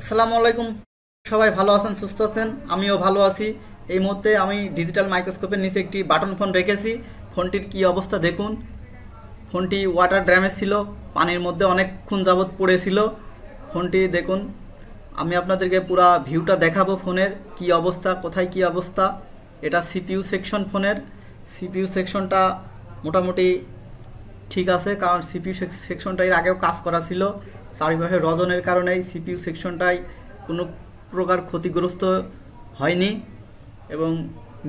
আসসালামু আলাইকুম। সবাই ভালো আছেন, সুস্থ আছেন? আমিও ভালো আছি। এই মুহূর্তে আমি ডিজিটাল মাইক্রোস্কোপের নিচে একটি বাটন ফোন রেখেছি। ফোনটির কি অবস্থা দেখুন। ফোনটি ওয়াটার ড্যামেজ ছিল, পানির মধ্যে অনেকক্ষণ যাবৎ পড়েছিল। ফোনটি দেখুন, আমি আপনাদেরকে পুরো ভিউটা দেখাবো ফোনের কি অবস্থা, কোথায় কি অবস্থা। এটা সিপিইউ সেকশন ফোনের। সিপিইউ সেকশনটা মোটামুটি ঠিক আছে, কারণ সিপিইউ সেকশনটা এর আগেও কাজ করা ছিল। চারিপাশে রজনের কারণেই সিপিইউ সেকশনটাই কোনো প্রকার ক্ষতিগ্রস্ত হয়নি, এবং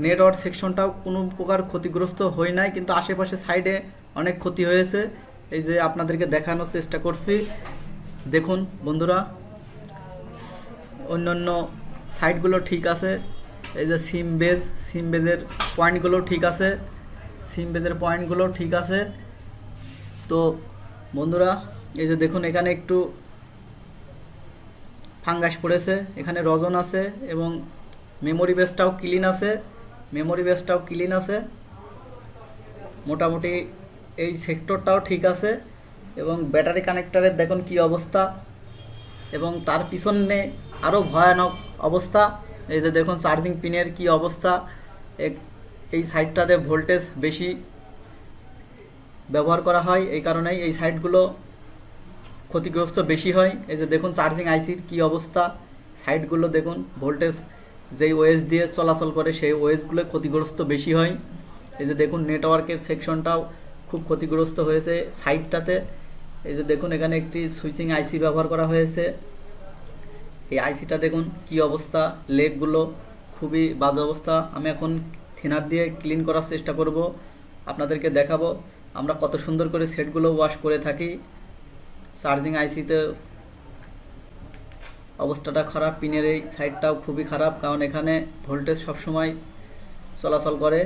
নেটওয়ার্ক সেকশনটাও কোনো প্রকার ক্ষতিগ্রস্ত হয় নাই, কিন্তু আশেপাশে সাইডে অনেক ক্ষতি হয়েছে। এই যে আপনাদেরকে দেখানোর চেষ্টা করছি, দেখুন বন্ধুরা। অন্যান্য সাইডগুলো ঠিক আছে। এই যে সিম বেজের পয়েন্টগুলো ঠিক আছে, সিম বেজের পয়েন্টগুলো ঠিক আছে। তো বন্ধুরা, এই যে দেখুন, এখানে একটু ফাঙ্গাস পড়েছে, এখানে রজন আছে, এবং মেমোরি বেসটাও ক্লিন আছে। মোটামুটি এই সেক্টরটাও ঠিক আছে, এবং ব্যাটারি কানেক্টরের দেখুন কি অবস্থা, এবং তার পিছনে আরও ভয়ানক অবস্থা। এই যে দেখুন চার্জিং পিনের কি অবস্থা। এই সাইডটাতে ভোল্টেজ বেশি ব্যবহার করা হয়, এই কারণেই এই সাইডগুলো ক্ষতিগ্রস্ত বেশি হয়। এই যে দেখুন চার্জিং আইসির কি অবস্থা, সাইডগুলো দেখুন, ভোল্টেজ যেই ওএস দিয়ে চলাচল করে সেই ওএসগুলো ক্ষতিগ্রস্ত বেশি হয়। এই যে দেখুন নেটওয়ার্কের সেকশনটাও খুব ক্ষতিগ্রস্ত হয়েছে সাইডটাতে। এই যে দেখুন এখানে একটি সুইচিং আইসি ব্যবহার করা হয়েছে। এই আইসিটা দেখুন কি অবস্থা, লেগগুলো খুবই বাজে অবস্থা। আমি এখন থিনার দিয়ে ক্লিন করার চেষ্টা করব, আপনাদেরকে দেখাবো আমরা কত সুন্দর করে সেটগুলো ওয়াশ করে থাকি। চার্জিং আইসিতে অবস্থাটা খারাপ, পিনের এই সাইডটাও খুবই খারাপ, কারণ এখানে ভোল্টেজ সবসময় চলাচল করে।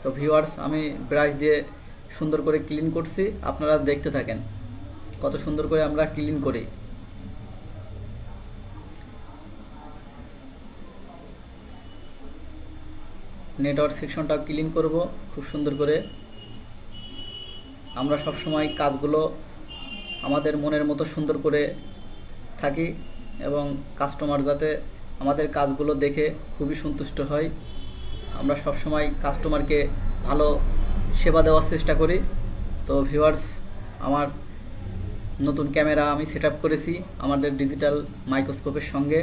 তো ভিউয়ার্স, আমি ব্রাশ দিয়ে সুন্দর করে ক্লিন করছি, আপনারা দেখতে থাকেন কত সুন্দর করে আমরা ক্লিন করি। নেটওয়ার্ক সেকশনটা ক্লিন করব খুব সুন্দর করে। আমরা সব সময় কাজগুলো আমাদের মনের মতো সুন্দর করে থাকি, এবং কাস্টমার যাতে আমাদের কাজগুলো দেখে খুবই সন্তুষ্ট হয়। আমরা সব সময় কাস্টমারকে ভালো সেবা দেওয়ার চেষ্টা করি। তো ভিউয়ার্স, আমার নতুন ক্যামেরা আমি সেট আপ করেছি আমাদের ডিজিটাল মাইক্রোস্কোপের সঙ্গে।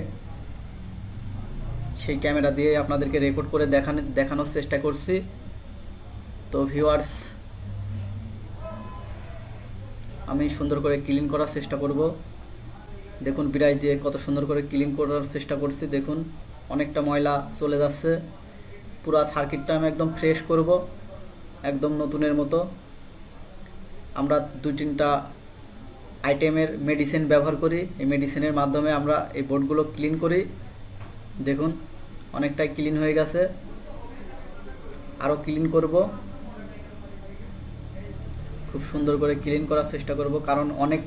সেই ক্যামেরা দিয়ে আপনাদেরকে রেকর্ড করে দেখানোর চেষ্টা করছি। তো ভিউয়ার্স, আমি সুন্দর করে ক্লিন করার চেষ্টা করব। দেখুন ব্রাশ দিয়ে কত সুন্দর করে ক্লিন করার চেষ্টা করছি। দেখুন অনেকটা ময়লা চলে যাচ্ছে। পুরো সার্কিটটা আমি একদম ফ্রেশ করব, একদম নতুনের মতো। আমরা 2-3টা আইটেমের মেডিসিন ব্যবহার করি, এই মেডিসিনের মাধ্যমে আমরা এই বোর্ডগুলো ক্লিন করি। দেখুন অনেকটাই ক্লিন হয়ে গেছে, আরও ক্লিন করব, খুব সুন্দর করে ক্লিন করার চেষ্টা করব, কারণ অনেক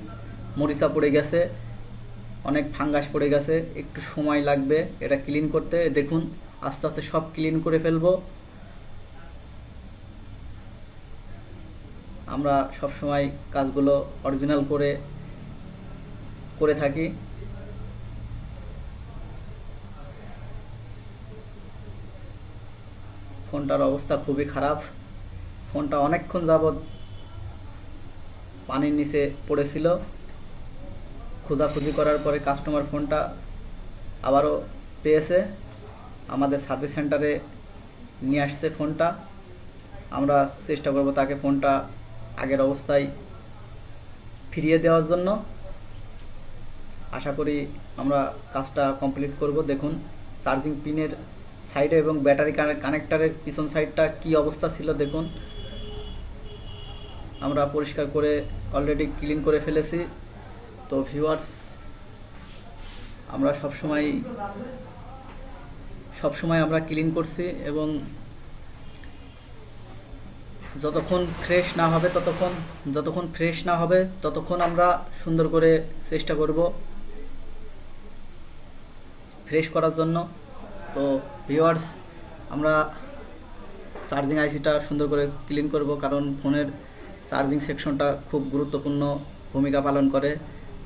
মরিচা পড়ে গেছে, অনেক ফাঙ্গাস পড়ে গেছে, একটু সময় লাগবে এটা ক্লিন করতে। দেখুন আস্তে আস্তে সব ক্লিন করে ফেলবো। আমরা সব সময় কাজগুলো অরিজিনাল করে থাকি। ফোনটার অবস্থা খুবই খারাপ, ফোনটা অনেকক্ষণ যাবৎ পানির নিচে পড়েছিল। খোঁজাখুঁজি করার পরে কাস্টমার ফোনটা আবারও পেয়েছে, আমাদের সার্ভিস সেন্টারে নিয়ে আসছে ফোনটা। আমরা চেষ্টা করব তাকে ফোনটা আগের অবস্থায় ফিরিয়ে দেওয়ার জন্য। আশা করি আমরা কাজটা কমপ্লিট করব। দেখুন চার্জিং পিনের সাইডে এবং ব্যাটারি কানেক্টরের পিছন সাইডটা কি অবস্থা ছিল দেখুন। আমরা পরিষ্কার করে অলরেডি ক্লিন করে ফেলেছি। তো ভিউয়ার্স, আমরা সবসময় আমরা ক্লিন করছি, এবং যতক্ষণ ফ্রেশ না হবে ততক্ষণ আমরা সুন্দর করে চেষ্টা করব ফ্রেশ করার জন্য। তো ভিউয়ার্স, আমরা চার্জিং আইসিটা সুন্দর করে ক্লিন করব, কারণ ফোনের চার্জিং সেকশনটা খুব গুরুত্বপূর্ণ ভূমিকা পালন করে।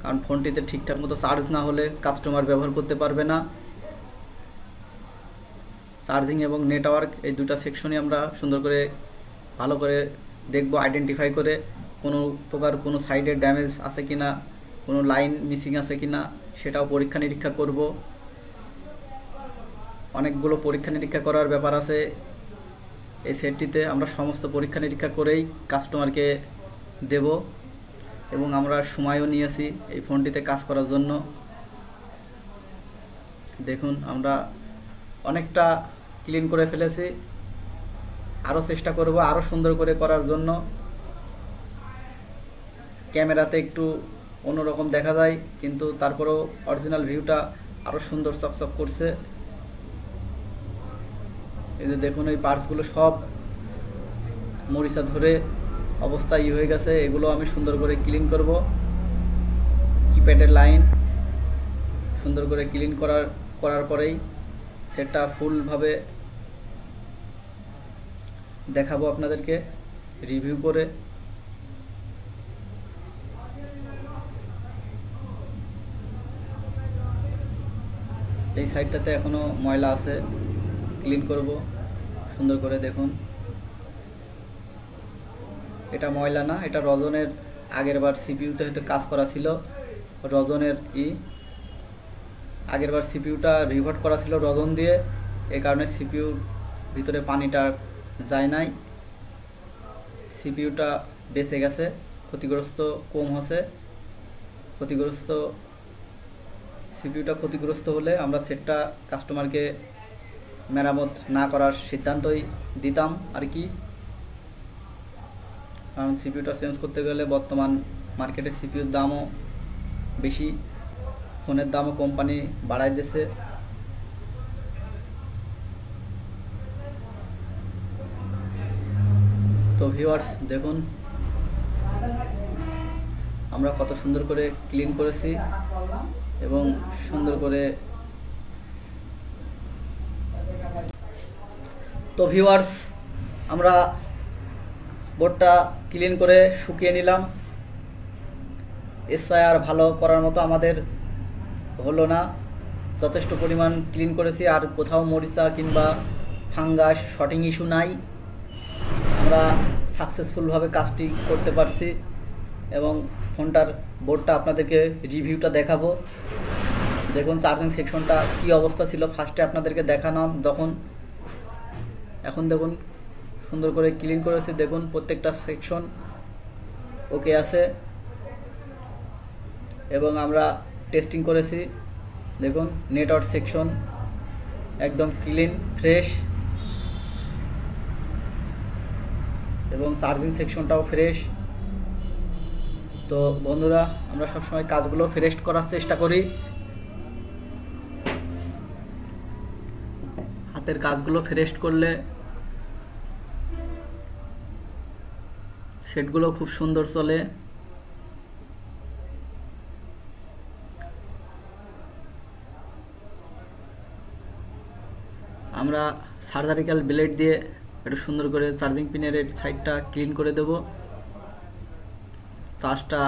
কারণ ফোনটিতে ঠিকঠাক মতো চার্জ না হলে কাস্টমার ব্যবহার করতে পারবে না। চার্জিং এবং নেটওয়ার্ক এই দুটো সেকশনই আমরা সুন্দর করে ভালো করে দেখব, আইডেন্টিফাই করে কোনো প্রকার কোনো সাইডে ড্যামেজ আছে কি না, কোনো লাইন মিসিং আছে কি না সেটাও পরীক্ষা নিরীক্ষা করব। অনেকগুলো পরীক্ষা নিরীক্ষা করার ব্যাপার আছে এই সেটটিতে। আমরা সমস্ত পরীক্ষা নিরীক্ষা করেই কাস্টমারকে দেব এবং আমরা সময়ও নিয়েছি এই ফোনটিতে কাজ করার জন্য। দেখুন আমরা অনেকটা ক্লিন করে ফেলেছি, আরও চেষ্টা করব আরও সুন্দর করে করার জন্য। ক্যামেরাতে একটু অন্যরকম দেখা যায়, কিন্তু তারপরেও অরিজিনাল ভিউটা আরও সুন্দর চকচক করছে। এই যে দেখুন এই পার্টসগুলো সব মরিচা ধরে অবস্থা হয়ে গেছে, এগুলো আমি সুন্দর করে ক্লিন করব। কিপ্যাডের লাইন সুন্দর করে ক্লিন করার পরেই সেটটা ফুলভাবে দেখাবো আপনাদেরকে রিভিউ করে। এই সাইডটাতে এখনো ময়লা আছে, ক্লিন করব সুন্দর করে। দেখুন এটা ময়লা না, এটা রজনের আগেরবার সিপিইউতে হয়তো কাজ করা ছিল, রজনের আগেরবার সিপিইউটা রিভার্ট করা ছিল রজন দিয়ে, এই কারণে সিপিইউর ভিতরে পানিটা যায় নাই, সিপিইউটা বেঁচে গেছে, ক্ষতিগ্রস্ত কম হচ্ছে। সিপিইউটা ক্ষতিগ্রস্ত হলে আমরা সেটটা কাস্টমারকে মেরামত না করার সিদ্ধান্তই দিতাম আর কি। কারণ সিপিইউটা চেঞ্জ করতে গেলে বর্তমান মার্কেটে সিপিইউর দামও বেশি, ফোনের দামও কোম্পানি বাড়াই দিয়েছে। তো ভিউয়ার্স দেখুন আমরা কত সুন্দর করে ক্লিন করেছি এবং সুন্দর করে। তো ভিউয়ার্স আমরা বোর্ডটা ক্লিন করে শুকিয়ে নিলাম। আর ভালো করার মতো আমাদের হলো না, যথেষ্ট পরিমাণ ক্লিন করেছি, আর কোথাও মরিচা কিংবা ফাঙ্গাস শর্টিং ইস্যু নাই। আমরা সাকসেসফুলভাবে কাজটি করতে পারছি এবং ফোনটার বোর্ডটা আপনাদেরকে রিভিউটা দেখাবো। দেখুন চার্জিং সেকশনটা কি অবস্থা ছিল ফার্স্টে আপনাদেরকে দেখালাম তখন, এখন দেখুন সুন্দর করে ক্লিন করেছি। দেখুন প্রত্যেকটা সেকশন ওকে আছে এবং আমরা টেস্টিং করেছি। দেখুন নেটওয়ার্ক সেকশন একদম ক্লিন ফ্রেশ এবং চার্জিং সেকশনটাও ফ্রেশ। তো বন্ধুরা আমরা সবসময় কাজগুলো ফ্রেশ করার চেষ্টা করি, হাতের কাজগুলো ফ্রেশ করলে সেটগুলো খুব সুন্দর চলে। আমরা সার্জারিক্যাল ব্লেড দিয়ে একটু সুন্দর করে চার্জিং পিনের সাইডটা ক্লিন করে দেব, চার্জটা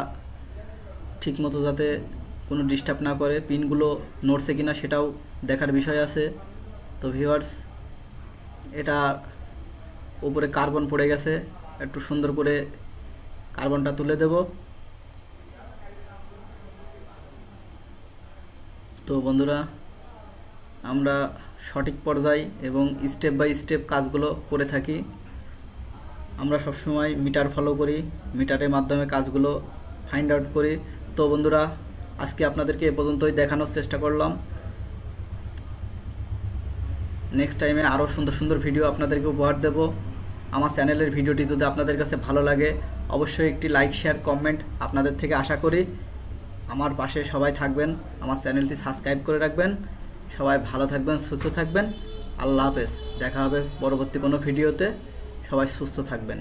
ঠিক মতো যাতে কোনো ডিস্টার্ব না করে, পিনগুলো নড়ছে কিনা সেটাও দেখার বিষয় আছে। তো ভিউয়ার্স এটা উপরে কার্বন পড়ে গেছে, একটু সুন্দর করে কার্বনটা তুলে দেব। তো বন্ধুরা আমরা সঠিক পর্যায়ে এবং স্টেপ বাই স্টেপ কাজগুলো করে থাকি। আমরা সবসময় মিটার ফলো করি, মিটারের মাধ্যমে কাজগুলো ফাইন্ড আউট করি। তো বন্ধুরা আজকে আপনাদেরকে এ পর্যন্তই দেখানোর চেষ্টা করলাম। নেক্সট টাইমে আরও সুন্দর সুন্দর ভিডিও আপনাদেরকে উপহার দেব। আমার চ্যানেলের ভিডিওটি যদি আপনাদের কাছে ভালো লাগে অবশ্যই একটি লাইক শেয়ার কমেন্ট আপনাদের থেকে আশা করি। আমার পাশে সবাই থাকবেন, আমার চ্যানেলটি সাবস্ক্রাইব করে রাখবেন। সবাই ভালো থাকবেন, সুস্থ থাকবেন। আল্লাহ হাফেজ, দেখা হবে পরবর্তী কোনো ভিডিওতে। সবাই সুস্থ থাকবেন।